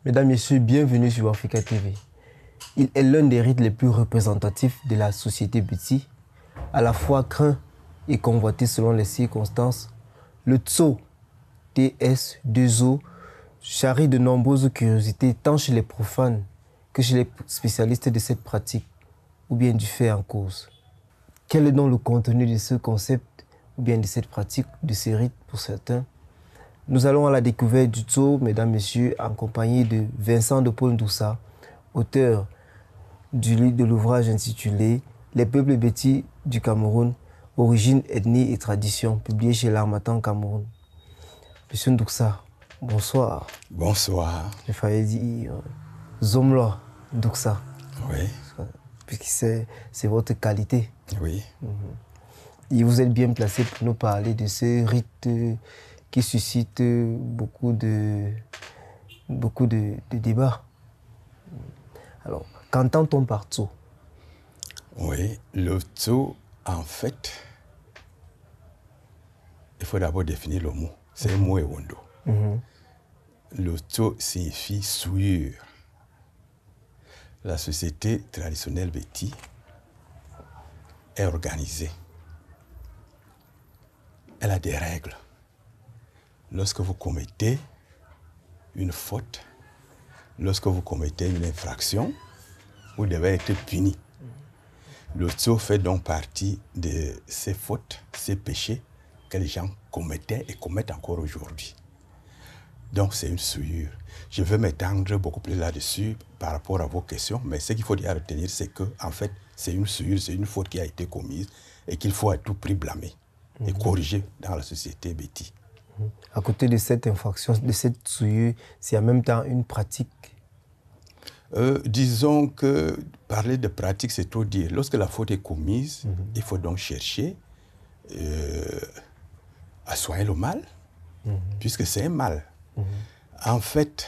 Mesdames, Messieurs, bienvenue sur Africa TV. Il est l'un des rites les plus représentatifs de la société Béti, à la fois craint et convoité selon les circonstances. Le Tso, TS2O, charrie de nombreuses curiosités tant chez les profanes que chez les spécialistes de cette pratique ou bien du fait en cause. Quel est donc le contenu de ce concept ou bien de cette pratique, de ces rites pour certains? Nous allons à la découverte du Tso, mesdames, messieurs, en compagnie de Vincent de Paul Ndoussa, auteur de l'ouvrage intitulé « Les peuples Béti du Cameroun, origine, ethnie et tradition », publié chez l'Harmattan Cameroun. Monsieur Ndoussa, bonsoir. Bonsoir. Il fallait dire Zomlo Ndoussa. Oui. Puisque c'est votre qualité. Oui. Et vous êtes bien placé pour nous parler de ce rite qui suscite beaucoup de débats. Alors, qu'entend-on par Tso? Oui, le Tso, en fait, il faut d'abord définir le mot. C'est un mot ewondo. Le Tso signifie souillure. La société traditionnelle Béti est organisée. Elle a des règles. Lorsque vous commettez une faute, lorsque vous commettez une infraction, vous devez être puni. Le Tso fait donc partie de ces fautes, ces péchés que les gens commettaient et commettent encore aujourd'hui. Donc c'est une souillure. Je veux m'étendre beaucoup plus là-dessus par rapport à vos questions, mais ce qu'il faut dire à retenir, c'est que en fait, c'est une souillure, c'est une faute qui a été commise et qu'il faut à tout prix blâmer et corriger dans la société Béti. À côté de cette infraction, de cette souillure, c'est en même temps une pratique. Disons que parler de pratique, c'est trop dire. Lorsque la faute est commise, il faut donc chercher à soigner le mal, puisque c'est un mal. En fait,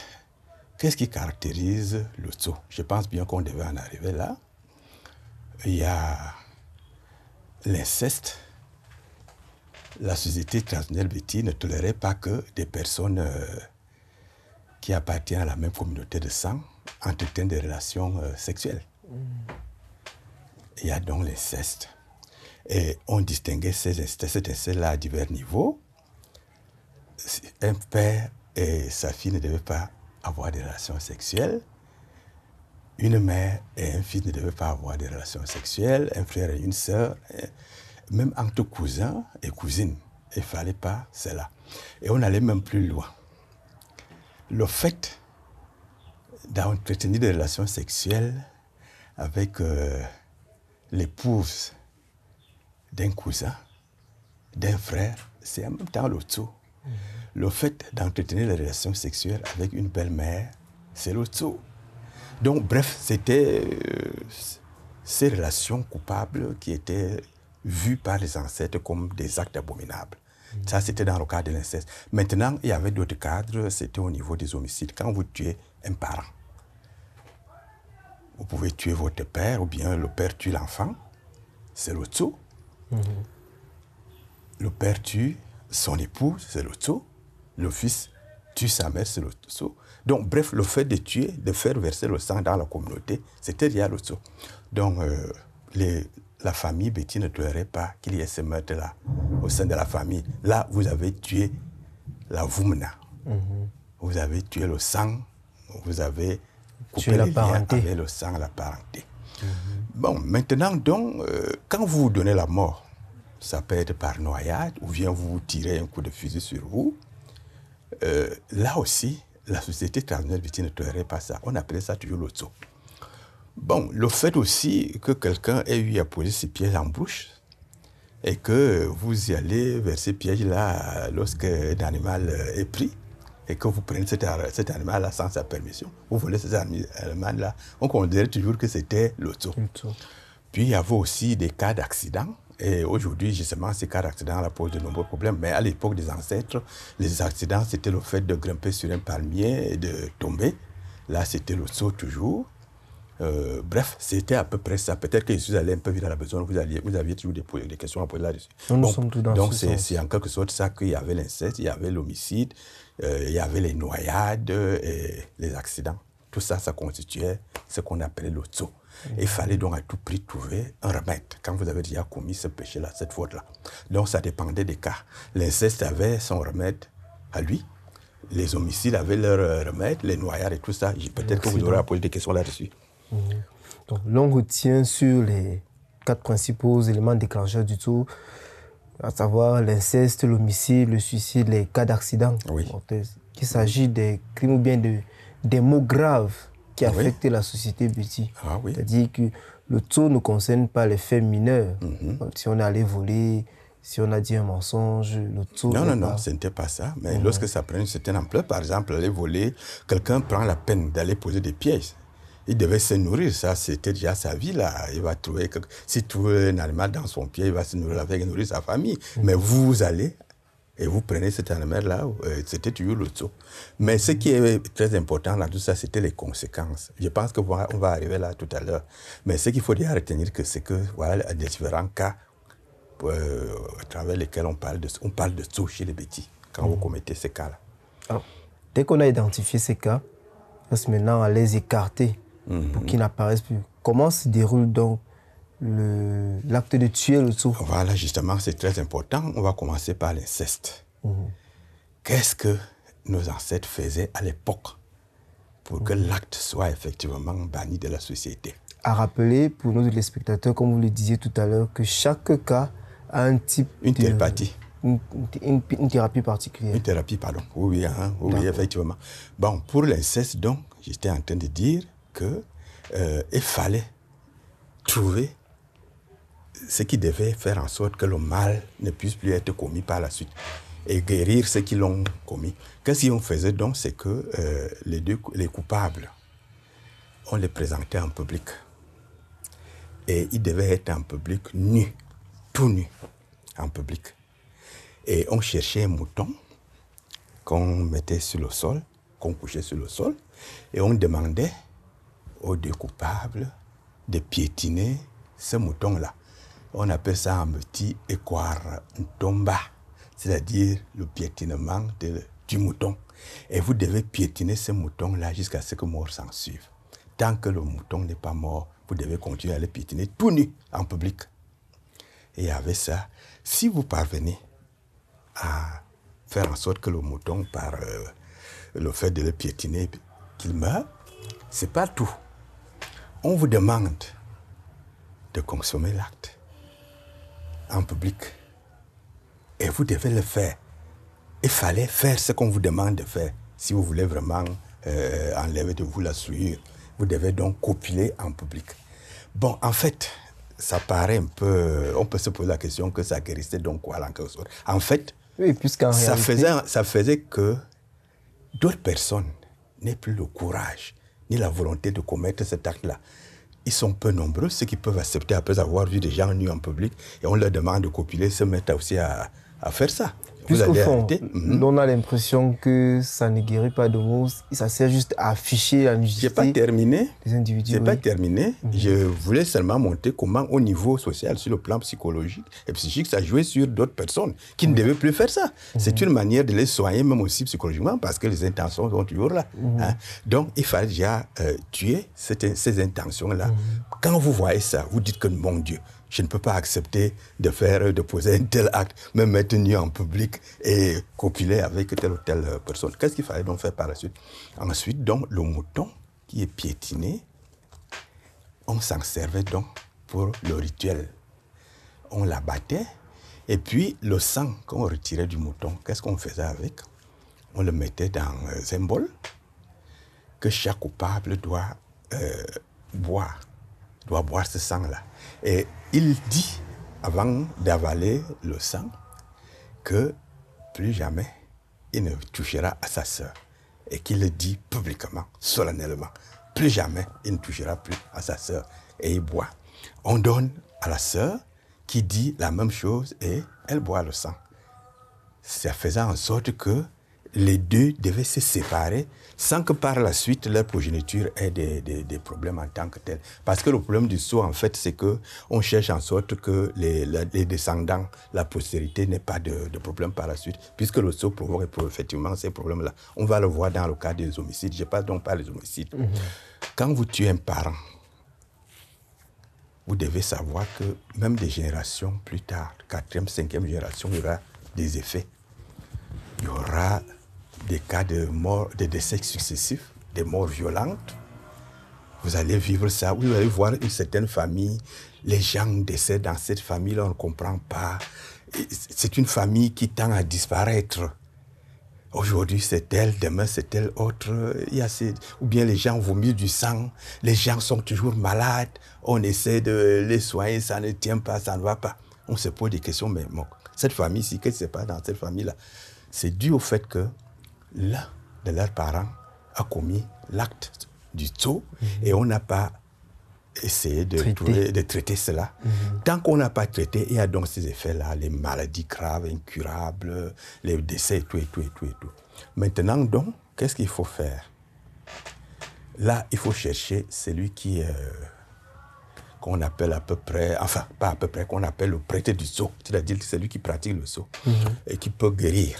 qu'est-ce qui caractérise le Tso? Je pense bien qu'on devait en arriver là. Il y a l'inceste. La société traditionnelle Béti ne tolérait pas que des personnes qui appartiennent à la même communauté de sang entretiennent des relations sexuelles. Il y a donc l'inceste. Et on distinguait cet inceste-là à divers niveaux. Un père et sa fille ne devaient pas avoir des relations sexuelles. Une mère et un fils ne devaient pas avoir des relations sexuelles. Un frère et une sœur. Même entre cousins et cousines, il ne fallait pas cela. Et on allait même plus loin. Le fait d'entretenir des relations sexuelles avec l'épouse d'un cousin, d'un frère, c'est en même temps le Tso. Le fait d'entretenir des relations sexuelles avec une belle-mère, c'est le Tso. Donc, bref, c'était ces relations coupables qui étaient vues par les ancêtres comme des actes abominables. Ça, c'était dans le cadre de l'inceste. Maintenant, il y avait d'autres cadres, c'était au niveau des homicides. Quand vous tuez un parent, vous pouvez tuer votre père, ou bien le père tue l'enfant, c'est le Tso. Le père tue son épouse, c'est le Tso. Le fils tue sa mère, c'est le Tso. Donc, bref, le fait de tuer, de faire verser le sang dans la communauté, c'était lié à le Tso. Donc, la famille Béti ne tolérait pas qu'il y ait ce meurtre-là au sein de la famille. Là, vous avez tué la Voumna. Vous avez tué le sang, vous avez coupé les liens avec le sang, la parenté. Bon, maintenant, donc, quand vous vous donnez la mort, ça peut être par noyade, ou bien vous tirez un coup de fusil sur vous. Là aussi, la société traditionnelle Béti ne tolérait pas ça. On appelait ça toujours le Tso. Bon, le fait aussi que quelqu'un ait eu à poser ses pièges en bouche et que vous y allez vers ces pièges-là lorsqu'un animal est pris et que vous prenez cet animal-là sans sa permission, vous volez cet animal-là, on considérait toujours que c'était le Tso. Puis il y avait aussi des cas d'accident. Et aujourd'hui, justement, ces cas d'accident posent de nombreux problèmes. Mais à l'époque des ancêtres, les accidents, c'était le fait de grimper sur un palmier et de tomber. Là, c'était le Tso toujours. Bref, c'était à peu près ça. Peut-être que je suis allé un peu vite à la besogne, vous aviez toujours des questions à poser là-dessus. Nous sommes tous dans donc ce sens. c'est en quelque sorte ça qu'il y avait l'inceste, il y avait l'homicide, il y avait les noyades, et les accidents. Tout ça, ça constituait ce qu'on appelait le tso. Il fallait donc à tout prix trouver un remède quand vous avez déjà commis ce péché-là, cette faute-là. Donc ça dépendait des cas. L'inceste avait son remède à lui. Les homicides avaient leur remède, les noyades et tout ça. Peut-être que vous aurez à poser des questions là-dessus. Donc, l'on retient sur les 4 principaux éléments déclencheurs du tout, à savoir l'inceste, l'homicide, le suicide, les cas d'accident. Oui. Il s'agit des crimes ou bien des maux graves qui affectent la société Buti. Ah, oui. C'est-à-dire que le taux ne concerne pas les faits mineurs. Si on est allé voler, si on a dit un mensonge, le taux... Non, ce n'était pas ça. Mais lorsque ça prend une certaine ampleur, par exemple, aller voler, quelqu'un prend la peine d'aller poser des pièges. Il devait se nourrir, ça c'était déjà sa vie là. Il va trouver, s'il trouve un animal dans son pied, il va se nourrir avec, nourrir sa famille. Mais vous allez et vous prenez cet animal-là, c'était toujours le taux. Mais ce qui est très important dans tout ça, c'était les conséquences. Je pense qu'on va arriver là tout à l'heure. Mais ce qu'il faut déjà retenir, c'est que voilà, des différents cas à travers lesquels on parle de taux chez les petits, quand vous commettez ces cas-là. Alors, dès qu'on a identifié ces cas, on reste maintenant à les écarter pour qu'ils n'apparaissent plus. Comment se déroule donc l'acte de tuer le taux? Voilà, justement, c'est très important. On va commencer par l'inceste. Qu'est-ce que nos ancêtres faisaient à l'époque pour que l'acte soit effectivement banni de la société? À rappeler pour nos téléspectateurs, comme vous le disiez tout à l'heure, que chaque cas a un type une thérapie. Une thérapie particulière. Une thérapie, pardon. Oui, effectivement. Bon, pour l'inceste, donc, j'étais en train de dire qu'il fallait trouver ce qui devait faire en sorte que le mal ne puisse plus être commis par la suite et guérir ceux qui l'ont commis. Qu'est-ce qu'on faisait donc? C'est que les coupables, on les présentait en public. Et ils devaient être en public nus, tout nus, en public. Et on cherchait un mouton qu'on mettait sur le sol, qu'on couchait sur le sol, et on demandait aux deux coupables de piétiner ce mouton-là. On appelle ça en petit équar tomba, c'est-à-dire le piétinement du mouton. Et vous devez piétiner ce mouton-là jusqu'à ce que mort s'en suive. Tant que le mouton n'est pas mort, vous devez continuer à le piétiner tout nu en public. Et avec ça, si vous parvenez à faire en sorte que le mouton, par le fait de le piétiner, qu'il meure, c'est pas tout. On vous demande de consommer l'acte en public. Et vous devez le faire. Il fallait faire ce qu'on vous demande de faire. Si vous voulez vraiment enlever de vous la souillure, vous devez donc copuler en public. Bon, en fait, ça paraît un peu... On peut se poser la question que ça guérissait donc quoi, en quelque sorte. En fait, oui, puisqu'en réalité... ça faisait que d'autres personnes n'aient plus le courage ni la volonté de commettre cet acte-là. Ils sont peu nombreux, ceux qui peuvent accepter après avoir vu des gens nus en public et on leur demande de copuler, se mettre aussi à faire ça. Puisqu'au fond, on a l'impression que ça ne guérit pas de mots, ça sert juste à afficher la nudité. Je n'ai pas terminé. Des individus. Pas terminé. Je voulais seulement montrer comment, au niveau social, sur le plan psychologique et psychique, ça jouait sur d'autres personnes qui ne devaient plus faire ça. C'est une manière de les soigner, même aussi psychologiquement, parce que les intentions sont toujours là. Hein? Donc, il fallait déjà tuer ces intentions-là. Quand vous voyez ça, vous dites que, mon Dieu, je ne peux pas accepter de poser un tel acte, me mettre nu en public et copuler avec telle ou telle personne. Qu'est-ce qu'il fallait donc faire par la suite? Ensuite, donc, le mouton qui est piétiné, on s'en servait donc pour le rituel. On l'abattait et puis le sang qu'on retirait du mouton, qu'est-ce qu'on faisait avec? On le mettait dans un bol que chaque coupable doit boire ce sang-là. Et il dit, avant d'avaler le sang, que plus jamais il ne touchera à sa sœur. Et qu'il le dit publiquement, solennellement. Plus jamais il ne touchera plus à sa sœur. Et il boit. On donne à la sœur qui dit la même chose et elle boit le sang. Ça faisait en sorte que les deux devaient se séparer sans que par la suite leur progéniture ait des problèmes en tant que tel. Parce que le problème du sceau, en fait, c'est qu'on cherche en sorte que les descendants, la postérité n'ait pas de problème par la suite, puisque le sceau provoque effectivement ces problèmes-là. On va le voir dans le cas des homicides. Je passe donc par les homicides. Quand vous tuez un parent, vous devez savoir que même des générations plus tard, 4e, 5e génération, il y aura des effets. Il y aura des cas de mort, de décès successifs, des morts violentes. Vous allez vivre ça. Vous allez voir une certaine famille, les gens décèdent dans cette famille-là, on ne comprend pas. C'est une famille qui tend à disparaître. Aujourd'hui, c'est elle, demain, c'est telle autre. Ou bien les gens vomissent du sang, les gens sont toujours malades, on essaie de les soigner, ça ne tient pas, ça ne va pas. On se pose des questions, mais bon, cette famille-ci, qu'est-ce qui se passe dans cette famille-là? C'est dû au fait que l'un de leurs parents a commis l'acte du sceau et on n'a pas essayé de traiter cela. Tant qu'on n'a pas traité, il y a donc ces effets-là, les maladies graves, incurables, les décès et tout. Maintenant donc, qu'est-ce qu'il faut faire? Là, il faut chercher celui qu'on appelle à peu près, enfin pas à peu près, qu'on appelle le prêtre du sceau, c'est-à-dire celui qui pratique le sceau et qui peut guérir.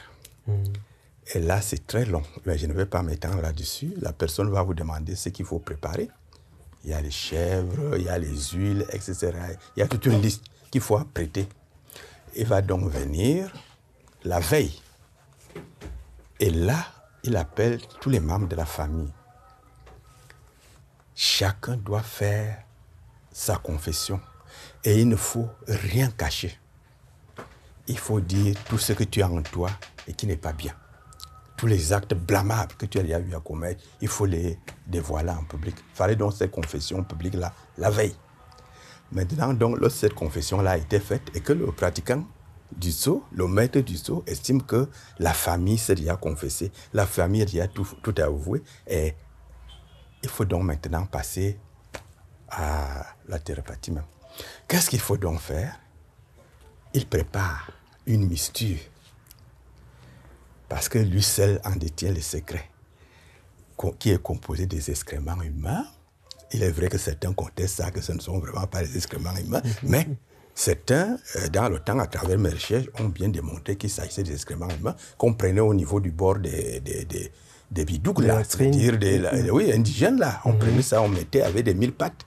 Et là, c'est très long. Mais je ne vais pas m'étendre là-dessus. La personne va vous demander ce qu'il faut préparer. Il y a les chèvres, il y a les huiles, etc. Il y a toute une liste qu'il faut apprêter. Il va donc venir la veille. Et là, il appelle tous les membres de la famille. Chacun doit faire sa confession. Et il ne faut rien cacher. Il faut dire tout ce que tu as en toi et qui n'est pas bien. Tous les actes blâmables que tu as eu à commettre, il faut les dévoiler en public. Il fallait donc cette confession publique-là, la veille. Maintenant, donc, lorsque cette confession-là a été faite et que le pratiquant du sceau, le maître du sceau, estime que la famille s'est déjà confessée, la famille a déjà tout avoué, et il faut donc maintenant passer à la thérapie même. Qu'est-ce qu'il faut donc faire? Il prépare une mixture. Parce que lui seul en détient les secrets, qui est composé des excréments humains. Il est vrai que certains contestent ça, que ce ne sont vraiment pas des excréments humains, mais certains, dans le temps, à travers mes recherches, ont bien démontré qu'il s'agissait des excréments humains qu'on prenait au niveau du bord des bidouks, là, c'est-à-dire oui, indigènes, là. On prenait ça, on mettait avec des 1000 pattes.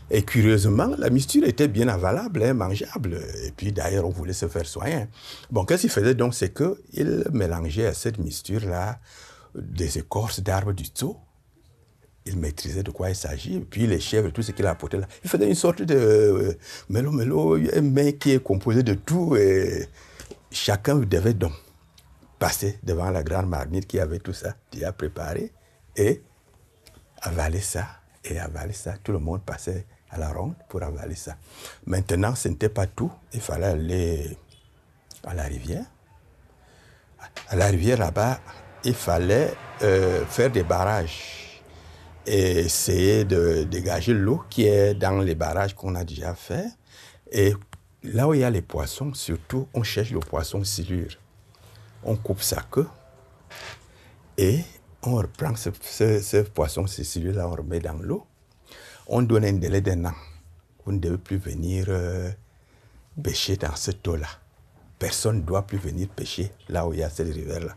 Et curieusement, la mixture était bien avalable, mangeable. Et puis d'ailleurs, on voulait se faire soigner. Bon, qu'est-ce qu'il faisait donc? C'est qu'il mélangeait à cette mixture-là des écorces d'arbres du sceau. Il maîtrisait de quoi il s'agit. Et puis les chèvres, tout ce qu'il apportait là. Il faisait une sorte de mélo-mélo, un mec qui est composé de tout. Et chacun devait donc passer devant la grande marmite qui avait tout ça déjà préparé et avaler ça. Et avaler ça, tout le monde passait à la ronde pour avaler ça. Maintenant, ce n'était pas tout. Il fallait aller à la rivière. À la rivière, là-bas, il fallait faire des barrages et essayer de dégager l'eau qui est dans les barrages qu'on a déjà fait. Et là où il y a les poissons, surtout, on cherche le poisson silure. On coupe sa queue et on reprend ce poisson silure-là, on remet dans l'eau. On donne un délai d'1 an. Vous ne devez plus venir pêcher dans cette eau-là. Personne ne doit plus venir pêcher là où il y a cette rivière-là.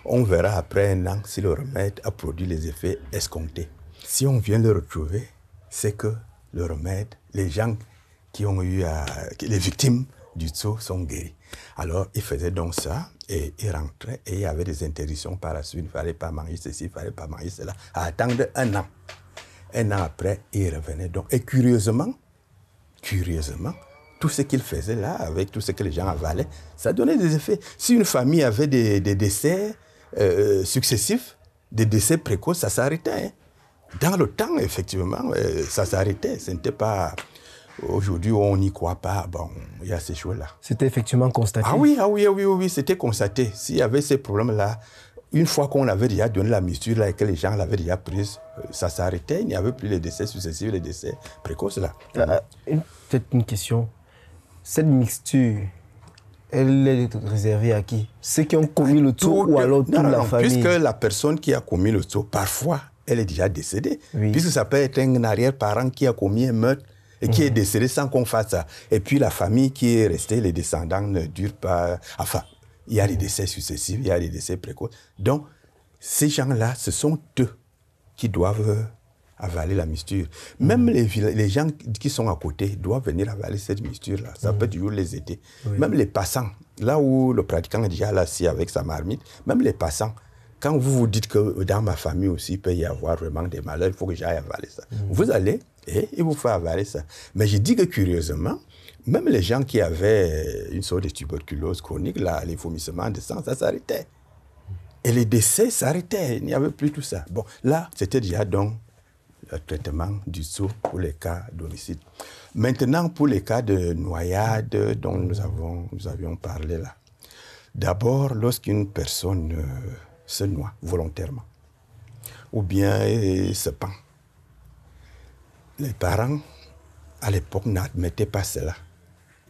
On verra après 1 an si le remède a produit les effets escomptés. Si on vient le retrouver, c'est que le remède, les gens qui ont eu, les victimes du sceau sont guéris. Alors, il faisait donc ça et il rentrait et il y avait des interdictions par la suite. Il ne fallait pas manger ceci, il ne fallait pas manger cela. À attendre 1 an. 1 an après, il revenait donc. Et curieusement, tout ce qu'il faisait là, avec tout ce que les gens avalaient, ça donnait des effets. Si une famille avait des décès successifs, des décès précoces, ça s'arrêtait. Hein. Dans le temps, effectivement, ça s'arrêtait. Ce n'était pas... Aujourd'hui, on n'y croit pas. Bon, il y a ces choses-là. C'était effectivement constaté. Ah oui, c'était constaté. S'il y avait ces problèmes-là, une fois qu'on avait déjà donné la mixture là, et que les gens l'avaient déjà prise, ça s'arrêtait. Il n'y avait plus les décès successifs, les décès précoces là. Peut-être une question. Cette mixture, elle est réservée à qui? Ceux qui ont commis le taux ou alors toute la famille? Puisque la personne qui a commis le taux, parfois, elle est déjà décédée. Oui. Puisque ça peut être un arrière-parent qui a commis un meurtre et qui est décédé sans qu'on fasse ça. Et puis la famille qui est restée, les descendants ne durent pas... Enfin, il y a des décès successifs, il y a des décès précoces. Donc, ces gens-là, ce sont eux qui doivent avaler la mixture. Même les gens qui sont à côté doivent venir avaler cette mixture-là. Ça peut toujours les aider. Oui. Même les passants, là où le pratiquant est déjà là assis avec sa marmite, même les passants, quand vous vous dites que dans ma famille aussi, il peut y avoir vraiment des malheurs, il faut que j'aille avaler ça. Vous allez et il vous fait avaler ça. Mais je dis que curieusement, même les gens qui avaient une sorte de tuberculose chronique, là, les vomissements de sang, ça s'arrêtait. Et les décès s'arrêtaient. Il n'y avait plus tout ça. Bon, là, c'était déjà donc le traitement du sceau pour les cas d'homicide. Maintenant, pour les cas de noyade dont nous avions parlé là. D'abord, lorsqu'une personne se noie volontairement ou bien se pend, les parents, à l'époque, n'admettaient pas cela.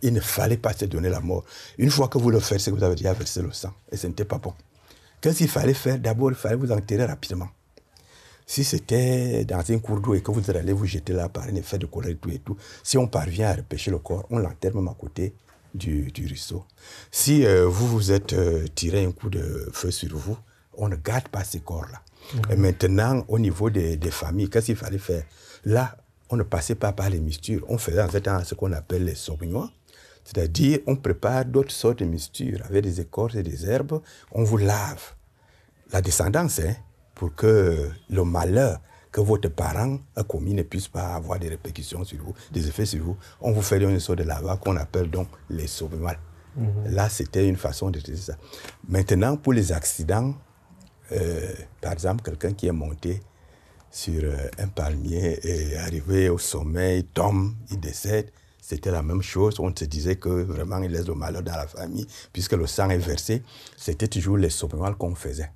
Il ne fallait pas se donner la mort. Une fois que vous le faites, c'est que vous avez déjà versé le sang. Et ce n'était pas bon. Qu'est-ce qu'il fallait faire? D'abord, il fallait vous enterrer rapidement. Si c'était dans un cours d'eau et que vous allez vous jeter là par un effet de colère et tout, si on parvient à repêcher le corps, on l'enterre même à côté du ruisseau. Si vous vous êtes tiré un coup de feu sur vous, on ne garde pas ces corps-là. Et maintenant, au niveau des familles, qu'est-ce qu'il fallait faire? Là, on ne passait pas par les mixtures. On faisait en fait ce qu'on appelle les saumignois. C'est-à-dire, on prépare d'autres sortes de mixtures avec des écorces et des herbes. On vous lave la descendance, hein, pour que le malheur que votre parent a commis ne puisse pas avoir des répercussions sur vous, des effets sur vous. On vous fait une sorte de lavage qu'on appelle donc les saumignois. Là, c'était une façon de traiter ça. Maintenant, pour les accidents, par exemple, quelqu'un qui est monté sur un palmier et arrivé au sommet, il tombe, il décède. C'était la même chose. On se disait que vraiment, il laisse le malheur dans la famille, puisque le sang est versé. C'était toujours les saumignois qu'on faisait.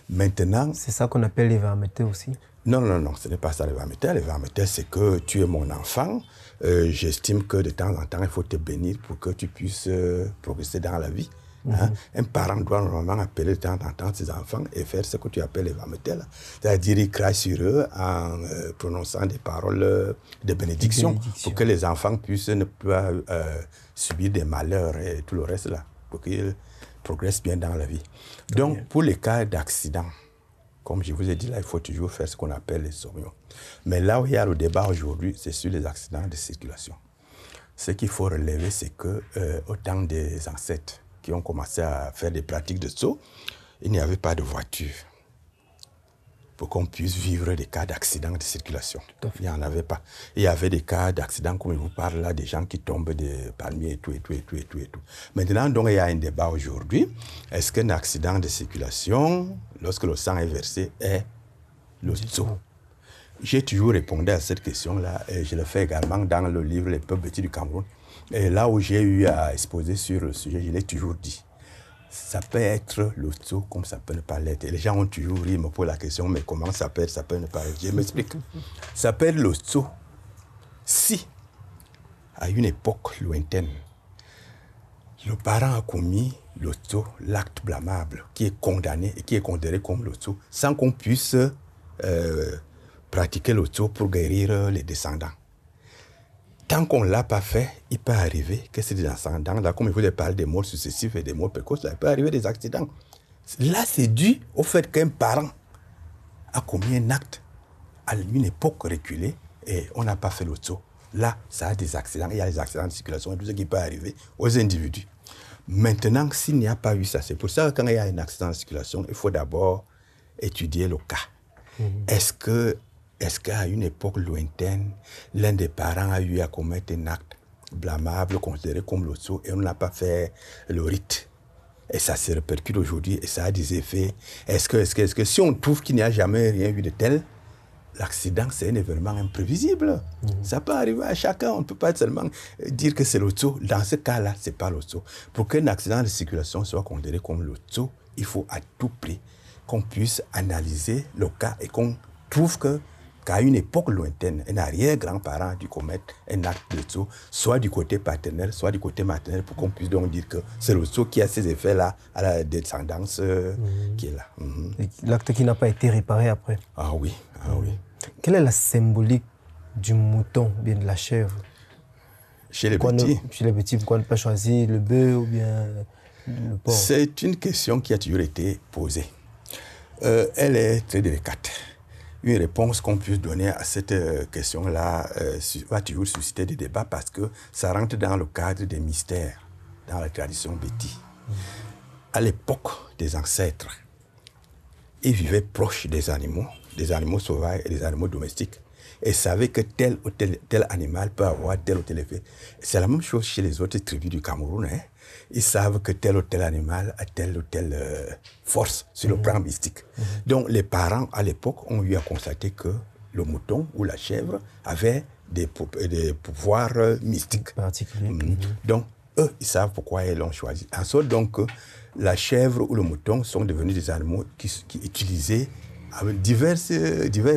Maintenant... C'est ça qu'on appelle les vermetés aussi? Non, ce n'est pas ça les vermetés. Les vermetés, c'est que tu es mon enfant. J'estime que de temps en temps, il faut te bénir pour que tu puisses progresser dans la vie. Hein? Un parent doit normalement appeler de temps en temps ses enfants et faire ce que tu appelles les vermetés. C'est-à-dire, il crache sur eux en prononçant des paroles de bénédiction pour que les enfants puissent ne pas subir des malheurs et tout le reste là, pour qu'ils progressent bien dans la vie. Donc, pour les cas d'accident, comme je vous ai dit là, il faut toujours faire ce qu'on appelle les saumignois. Mais là où il y a le débat aujourd'hui, c'est sur les accidents de circulation. Ce qu'il faut relever, c'est que au temps des ancêtres qui ont commencé à faire des pratiques de saut, il n'y avait pas de voiture pour qu'on puisse vivre des cas d'accidents de circulation. Il n'y en avait pas. Il y avait des cas d'accidents, comme je vous parle là, des gens qui tombent des palmiers et tout. Maintenant, donc, il y a un débat aujourd'hui. Est-ce qu'un accident de circulation, lorsque le sang est versé, est le saut? J'ai toujours répondu à cette question-là, et je le fais également dans le livre Les peuples petits du Cameroun. Et là où j'ai eu à exposer sur le sujet, je l'ai toujours dit. Ça peut être le saut comme ça peut ne pas l'être. Et les gens ont toujours ri, me posent la question, mais comment ça peut ne pas être? Je m'explique. Ça peut être le saut si, à une époque lointaine, le parent a commis le saut, l'acte blâmable, qui est condamné et qui est considéré comme le saut, sans qu'on puisse pratiquer le saut pour guérir les descendants. Tant qu'on ne l'a pas fait, il peut arriver que ces descendants-là, comme je vous ai parlé des morts successifs et des morts précoces, là, il peut arriver des accidents. Là, c'est dû au fait qu'un parent a commis un acte à une époque reculée et on n'a pas fait le saut. Là, ça a des accidents. Il y a des accidents de circulation et tout ce qui peut arriver aux individus. Maintenant, s'il n'y a pas eu ça, c'est pour ça que quand il y a un accident de circulation, il faut d'abord étudier le cas. Est-ce qu'à une époque lointaine, l'un des parents a eu à commettre un acte blâmable, considéré comme le saut, et on n'a pas fait le rite? Et ça se répercute aujourd'hui, et ça a des effets. Est-ce que si on trouve qu'il n'y a jamais rien eu de tel, l'accident, c'est un événement imprévisible. Ça peut arriver à chacun. On ne peut pas seulement dire que c'est le saut. Dans ce cas-là, ce n'est pas le saut. Pour qu'un accident de circulation soit considéré comme le saut, il faut à tout prix qu'on puisse analyser le cas et qu'on trouve que qu'à une époque lointaine, un arrière-grand-parent a dû commettre un acte de tso, soit du côté paternel, soit du côté maternel, pour qu'on puisse donc dire que c'est le tso qui a ces effets-là à la descendance qui est là. L'acte qui n'a pas été réparé après. Ah oui, ah oui. Quelle est la symbolique du mouton ou bien de la chèvre? Chez les petits. Chez les petits, pourquoi ne pas choisir le bœuf ou bien le porc? C'est une question qui a toujours été posée. Elle est très délicate. Une réponse qu'on puisse donner à cette question-là va toujours susciter des débats parce que ça rentre dans le cadre des mystères, dans la tradition béti. À l'époque des ancêtres, ils vivaient proches des animaux sauvages et des animaux domestiques, et savaient que tel ou tel animal peut avoir tel ou tel effet. C'est la même chose chez les autres tribus du Cameroun. Hein. Ils savent que tel ou tel animal a telle ou telle force sur le plan mystique. Donc les parents, à l'époque, ont eu à constater que le mouton ou la chèvre avait des pouvoirs mystiques. Particuliers. Donc, eux, ils savent pourquoi ils l'ont choisi. En sorte donc que la chèvre ou le mouton sont devenus des animaux qui utilisaient avec divers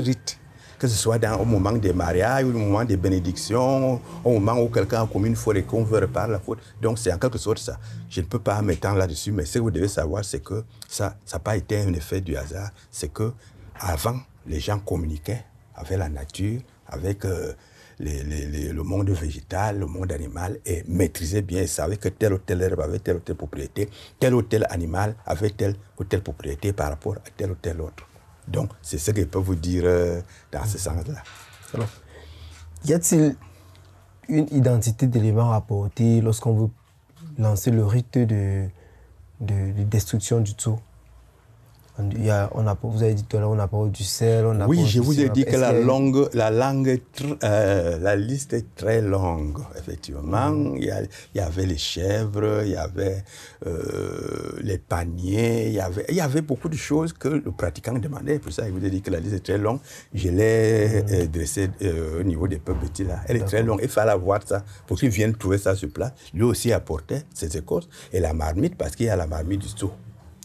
rites. Que ce soit au moment des mariages, ou au moment des bénédictions, au moment où quelqu'un a commis une faute et qu'on veut réparer la faute. Donc c'est en quelque sorte ça. Je ne peux pas m'étendre là-dessus, mais ce que vous devez savoir, c'est que ça n'a pas été un effet du hasard. C'est que avant, les gens communiquaient avec la nature, avec le monde végétal, le monde animal, et maîtrisaient bien, et savaient que telle ou telle herbe avait telle ou telle propriété, tel ou tel animal avait telle ou telle propriété par rapport à tel ou tel autre. Donc, c'est ce que je peux vous dire dans ce sens-là. Alors, y a-t-il une identité d'éléments rapportés lorsqu'on veut lancer le rite de destruction du tso? Vous avez dit tout à l'heure, on a parlé du sel, on a oui, parlé je vous ai dit que la liste est très longue, effectivement. Il y avait les chèvres, il y avait les paniers, il y avait beaucoup de choses que le pratiquant demandait. Pour ça, je vous ai dit que la liste est très longue. Je l'ai dressée au niveau des peuples petits là. Elle est très longue. Il fallait avoir ça pour qu'ils viennent trouver ça sur place. Lui aussi apportait ses écorces et la marmite, parce qu'il y a la marmite du tso.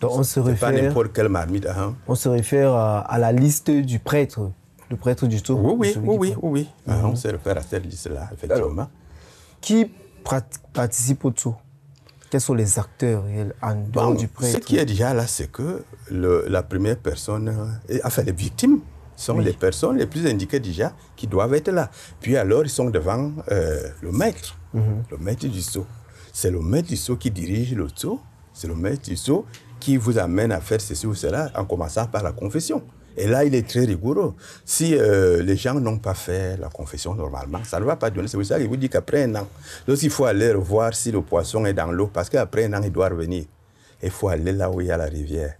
Donc on se réfère, pas n'importe quelle marmite. Hein. On se réfère à la liste du prêtre, le prêtre du tso. Oui. On se réfère à cette liste-là, effectivement. Alors, qui participe au tso? Quels sont les acteurs en dehors du prêtre? Ce qui est déjà là, c'est que la première personne, enfin les victimes, sont les personnes les plus indiquées déjà qui doivent être là. Puis alors, ils sont devant le maître du tso. C'est le maître du tso qui dirige le tso. C'est le maître du tso qui vous amène à faire ceci ou cela, en commençant par la confession. Et là, il est très rigoureux. Si les gens n'ont pas fait la confession normalement, ça ne va pas donner. C'est pour ça qu'il vous dit qu'après un an, lorsqu'il faut aller revoir si le poisson est dans l'eau, parce qu'après un an, il doit revenir. Il faut aller là où il y a la rivière.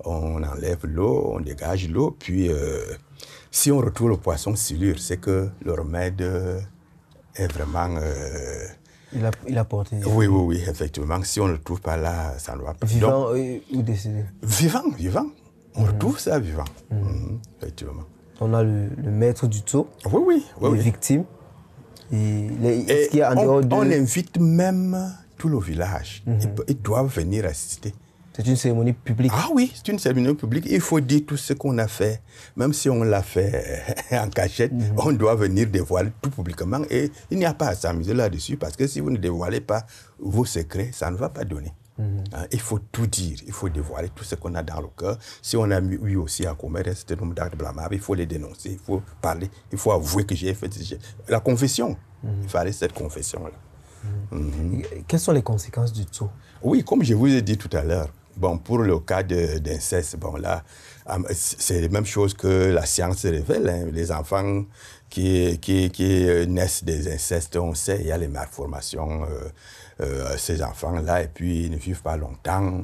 On enlève l'eau, on dégage l'eau, puis si on retrouve le poisson silure, c'est que le remède est vraiment... Il a porté. Oui, effectivement. Si on ne le trouve pas là, ça ne va pas. Vivant ou décédé? Vivant. On retrouve ça vivant. Effectivement. On a le maître du tso, les victimes. Et on invite même tout le village. Ils doivent venir assister. C'est une cérémonie publique. Ah oui, c'est une cérémonie publique. Il faut dire tout ce qu'on a fait. Même si on l'a fait en cachette, on doit venir dévoiler tout publiquement. Et il n'y a pas à s'amuser là-dessus, parce que si vous ne dévoilez pas vos secrets, ça ne va pas donner. Il faut tout dire, il faut dévoiler tout ce qu'on a dans le cœur. Si on a eu aussi à commettre un certain nombre d'actes blâmables, il faut les dénoncer, il faut parler, il faut avouer que j'ai fait la confession. Il fallait cette confession-là. Quelles sont les conséquences du tso? Oui, comme je vous ai dit tout à l'heure, bon, pour le cas d'inceste, bon là, c'est la même chose que la science révèle. Hein. Les enfants qui naissent des incestes, on sait, il y a les malformations, ces enfants-là, et puis ils ne vivent pas longtemps,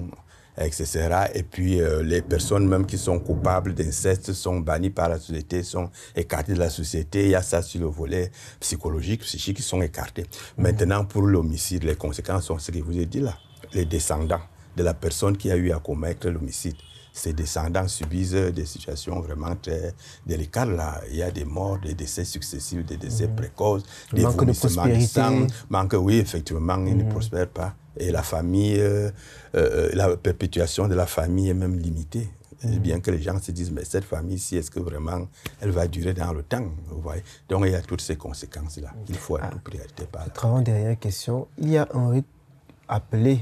etc. Et puis les personnes même qui sont coupables d'inceste sont bannies par la société, sont écartées de la société. Il y a ça sur le volet psychologique, psychique, qui sont écartés. Maintenant, pour l'homicide, les conséquences sont ce que je vous ai dit là. Les descendants de la personne qui a eu à commettre l'homicide. Ces descendants subissent des situations vraiment très délicates. Là. Il y a des morts, des décès successifs, des décès précoces, des vomissements de sang. Oui, effectivement, ils ne prospèrent pas. Et la famille, la perpétuation de la famille est même limitée. Bien que les gens se disent, mais cette famille-ci, est-ce que vraiment elle va durer dans le temps, vous voyez? Donc il y a toutes ces conséquences-là qu'il faut être priorité par là. Avant dernière question, il y a un rite appelé,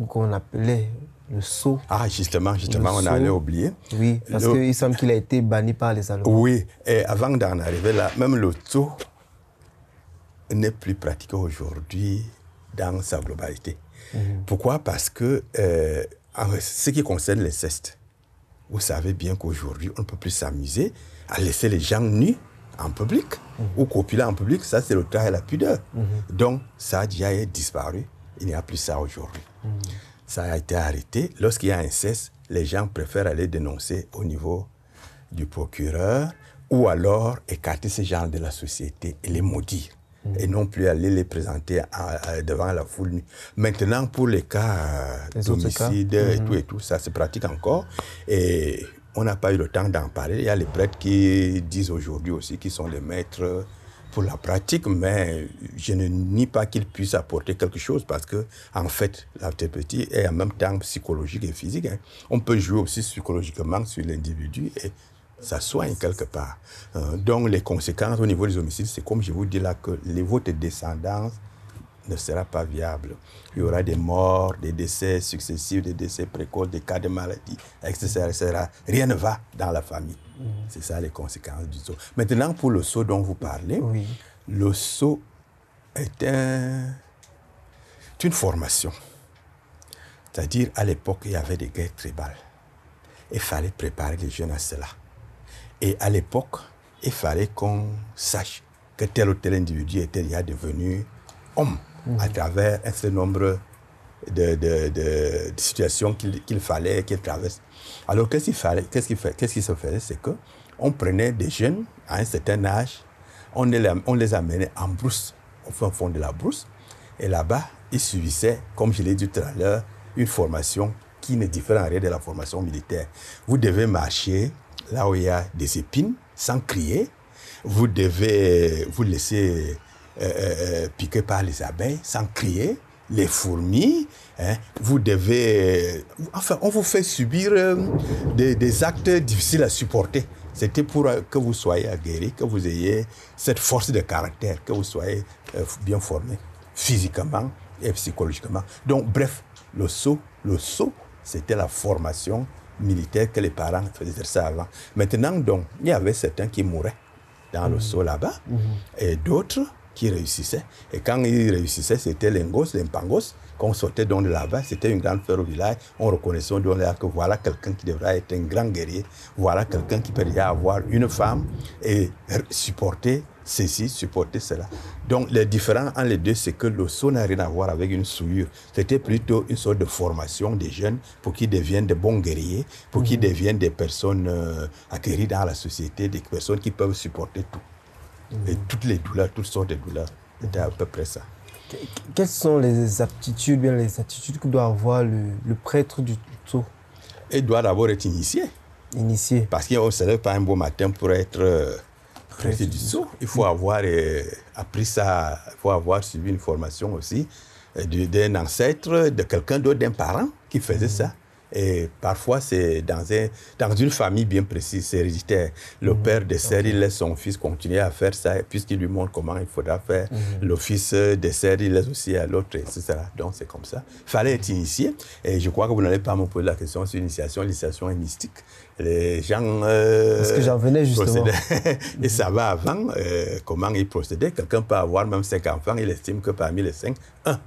qu'on appelait le sceau. Ah, justement, on allait oublier. Oui, parce qu'il semble qu'il a été banni par les Allemands. Oui, et avant d'en arriver là, même le sceau n'est plus pratiqué aujourd'hui dans sa globalité. Pourquoi? Parce que en ce qui concerne les cestes, vous savez bien qu'aujourd'hui, on ne peut plus s'amuser à laisser les gens nus en public ou copuler en public. Ça, c'est le travail et la pudeur. Donc, ça a déjà disparu. Il n'y a plus ça aujourd'hui. Ça a été arrêté. Lorsqu'il y a inceste, les gens préfèrent aller dénoncer au niveau du procureur ou alors écarter ces gens de la société et les maudire. Et non plus aller les présenter devant la foule nue. Maintenant, pour les cas d'homicide et tout, ça se pratique encore. Et on n'a pas eu le temps d'en parler. Il y a les prêtres qui disent aujourd'hui aussi qu'ils sont les maîtres pour la pratique, mais je ne nie pas qu'ils puissent apporter quelque chose parce que, en fait, la thérapie est en même temps psychologique et physique. On peut jouer aussi psychologiquement sur l'individu et ça soigne quelque part. Donc, les conséquences au niveau des homicides, c'est comme je vous dis là, que votre descendance ne sera pas viable. Il y aura des morts, des décès successifs, des décès précoces, des cas de maladie, etc., etc. Rien ne va dans la famille. C'est ça les conséquences du sceau. Maintenant, pour le sceau dont vous parlez, le sceau est une formation. C'est-à-dire, à l'époque, il y avait des guerres tribales. Il fallait préparer les jeunes à cela. Et à l'époque, il fallait qu'on sache que tel ou tel individu était déjà devenu homme à travers un certain nombre de situations qu'il fallait qu'il traverse. Alors, qu'est-ce qui se faisait? C'est qu'on prenait des jeunes à un certain âge, on les amenait en brousse, au fond de la brousse, et là-bas, ils suivissaient, comme je l'ai dit tout à l'heure, une formation qui ne diffère en rien de la formation militaire. Vous devez marcher là où il y a des épines, sans crier. Vous devez vous laisser piquer par les abeilles, sans crier. Les fourmis, vous devez... Enfin, on vous fait subir des actes difficiles à supporter. C'était pour que vous soyez aguerris, que vous ayez cette force de caractère, que vous soyez bien formés physiquement et psychologiquement. Donc, bref, le sceau, c'était la formation militaire que les parents faisaient ça avant. Maintenant, donc, il y avait certains qui mouraient dans le sceau là-bas et d'autres qui réussissaient. Et quand ils réussissaient, c'était les pangos. Quand on sortait donc de là-bas, c'était une grande fête au village. On reconnaissait donc là que voilà quelqu'un qui devrait être un grand guerrier. Voilà quelqu'un qui peut déjà avoir une femme et supporter ceci, supporter cela. Donc, le différent entre les deux, c'est que le sceau n'a rien à voir avec une souillure. C'était plutôt une sorte de formation des jeunes pour qu'ils deviennent de bons guerriers, pour qu'ils deviennent des personnes acquéries dans la société, des personnes qui peuvent supporter tout. Et toutes les douleurs, toutes sortes de douleurs. C'était à peu près ça. Quelles sont les aptitudes, bien les attitudes que doit avoir le prêtre du sceau? Il doit d'abord être initié. Initié. Parce qu'on ne se lève pas un beau matin pour être prêtre du sceau. Il faut avoir appris ça, il faut avoir suivi une formation aussi d'un ancêtre, de quelqu'un d'autre, d'un parent qui faisait ça. Et parfois, c'est dans une famille bien précise, c'est héréditaire. Le père décède, il laisse son fils continuer à faire ça, puisqu'il lui montre comment il faudra faire. Le fils décède, il laisse aussi à l'autre, etc. Donc, c'est comme ça. Il fallait être initié. Et je crois que vous n'allez pas me poser la question sur l'initiation. L'initiation est mystique. Les gens... Parce que j'en venais justement. Et ça va avant, comment ils procédaient. Quelqu'un peut avoir même 5 enfants, il estime que parmi les 5, un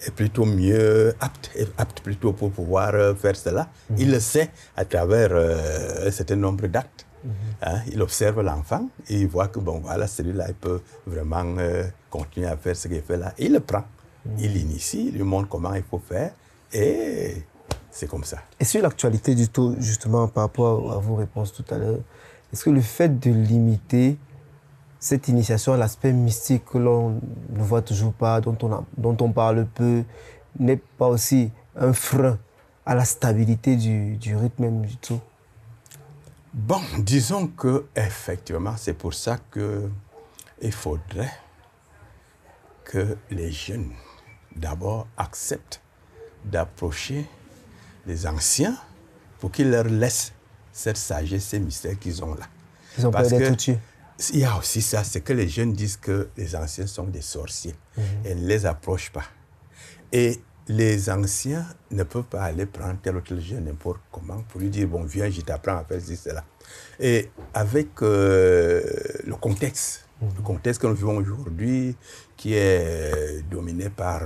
est plutôt mieux apte plutôt pour pouvoir faire cela. Il le sait à travers un certain nombre d'actes. Il observe l'enfant et il voit que bon voilà, celui-là il peut vraiment continuer à faire ce qu'il fait là. Et il le prend, il l'initie, il lui montre comment il faut faire et c'est comme ça. Et sur l'actualité du taux, justement par rapport à vos réponses tout à l'heure, est-ce que le fait de limiter cette initiation à l'aspect mystique que l'on ne voit toujours pas, dont on parle peu, n'est pas aussi un frein à la stabilité du rythme même du tout? Bon, disons que effectivement, c'est pour ça qu'il faudrait que les jeunes d'abord acceptent d'approcher les anciens pour qu'ils leur laissent cette sagesse, ces mystères qu'ils ont là. Ils ont peur d'être tués. Il y a aussi ça, c'est que les jeunes disent que les anciens sont des sorciers et ne les approchent pas. Et les anciens ne peuvent pas aller prendre tel ou tel jeune n'importe comment pour lui dire, bon, viens, je t'apprends à faire ceci, cela. Et avec le contexte que nous vivons aujourd'hui, qui est dominé par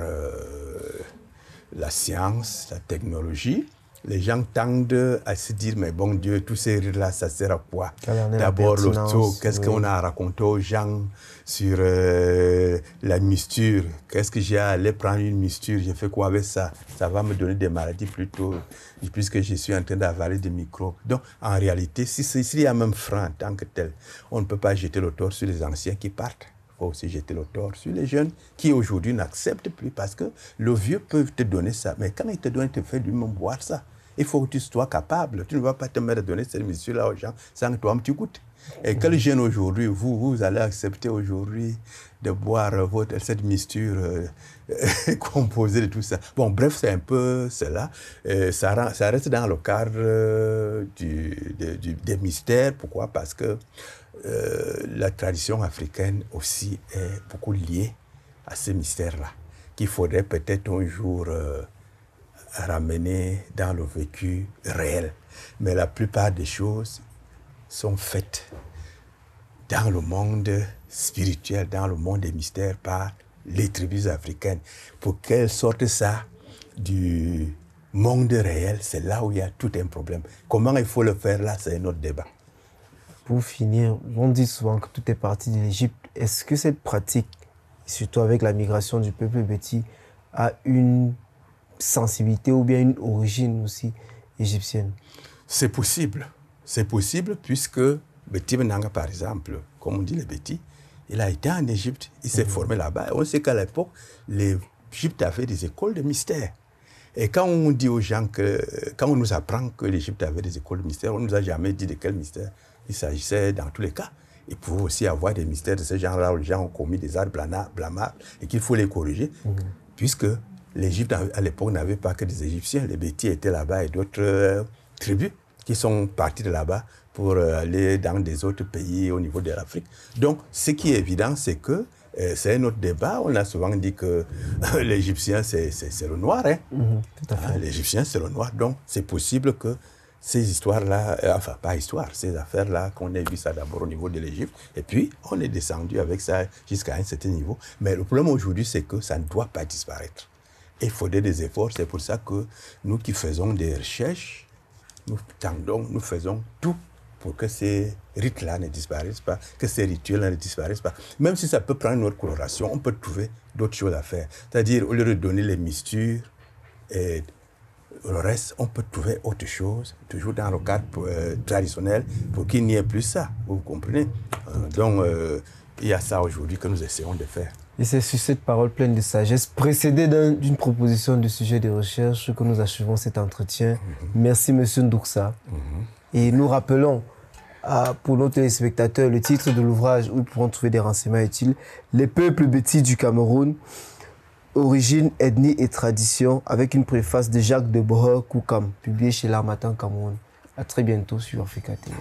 la science, la technologie, les gens tendent à se dire, mais bon Dieu, tous ces rires-là, ça sert à quoi? D'abord, l'auto, qu'est-ce qu'on a raconté aux gens sur la misture? Qu'est-ce que j'ai à aller prendre une misture? J'ai fait quoi avec ça? Ça va me donner des maladies plutôt, puisque je suis en train d'avaler des microbes. Donc, en réalité, s'il y a même frein en tant que tel, on ne peut pas jeter le tort sur les anciens qui partent. Il faut aussi jeter le tort sur les jeunes qui aujourd'hui n'acceptent plus parce que le vieux peut te donner ça. Mais quand il te donne, il te fait lui-même boire ça. Il faut que tu sois capable. Tu ne vas pas te mettre à donner cette mission-là aux gens sans que toi-même tu goûtes. Et quel jeune aujourd'hui, vous allez accepter aujourd'hui de boire cette mixture composée de tout ça. Bon, bref, c'est un peu cela. Ça reste dans le cadre des mystères. Pourquoi? Parce que la tradition africaine aussi est beaucoup liée à ces mystères-là, qu'il faudrait peut-être un jour ramener dans le vécu réel. Mais la plupart des choses sont faites dans le monde spirituel, dans le monde des mystères par les tribus africaines. Pour qu'elles sortent ça du monde réel, c'est là où il y a tout un problème. Comment il faut le faire là, c'est un autre débat. Pour finir, on dit souvent que tout est parti de l'Égypte. Est-ce que cette pratique, surtout avec la migration du peuple Béti, a une sensibilité ou bien une origine aussi égyptienne? C'est possible. C'est possible puisque Béti Benanga, par exemple, comme on dit le Béti, il a été en Égypte, il s'est formé là-bas. On sait qu'à l'époque, l'Égypte avait des écoles de mystère. Et quand on dit aux gens quand on nous apprend que l'Égypte avait des écoles de mystère, on ne nous a jamais dit de quel mystère il s'agissait dans tous les cas. Il pouvait aussi avoir des mystères de ce genre-là où les gens ont commis des actes blâmables et qu'il faut les corriger, puisque l'Égypte, à l'époque, n'avait pas que des Égyptiens. Les Bétis étaient là-bas et d'autres tribus qui sont partis de là-bas pour aller dans des autres pays au niveau de l'Afrique. Donc, ce qui est évident, c'est que c'est un autre débat. On a souvent dit que l'Égyptien, c'est le noir. Hein? Tout à fait. L'Égyptien, c'est le noir. Donc, c'est possible que ces histoires-là, enfin, pas histoires, ces affaires-là, qu'on ait vu ça d'abord au niveau de l'Égypte, et puis on est descendu avec ça jusqu'à un certain niveau. Mais le problème aujourd'hui, c'est que ça ne doit pas disparaître. Il faudrait des efforts. C'est pour ça que nous qui faisons des recherches, nous faisons tout pour que ces rites-là ne disparaissent pas, que ces rituels-là ne disparaissent pas. Même si ça peut prendre une autre coloration, on peut trouver d'autres choses à faire. C'est-à-dire, au lieu de donner les mixtures et le reste, on peut trouver autre chose, toujours dans le cadre traditionnel, pour qu'il n'y ait plus ça. Vous comprenez? Donc, il y a ça aujourd'hui que nous essayons de faire. Et c'est sur cette parole pleine de sagesse, précédée d'une proposition de sujet de recherche, que nous achevons cet entretien. Merci, M. Ndouksa. Et nous rappelons pour nos téléspectateurs le titre de l'ouvrage où ils pourront trouver des renseignements utiles. Les peuples Béti du Cameroun, origine, ethnie et tradition, avec une préface de Jacques de Breur Koukam, publié chez l'Harmattan Cameroun. À très bientôt sur Africa TV.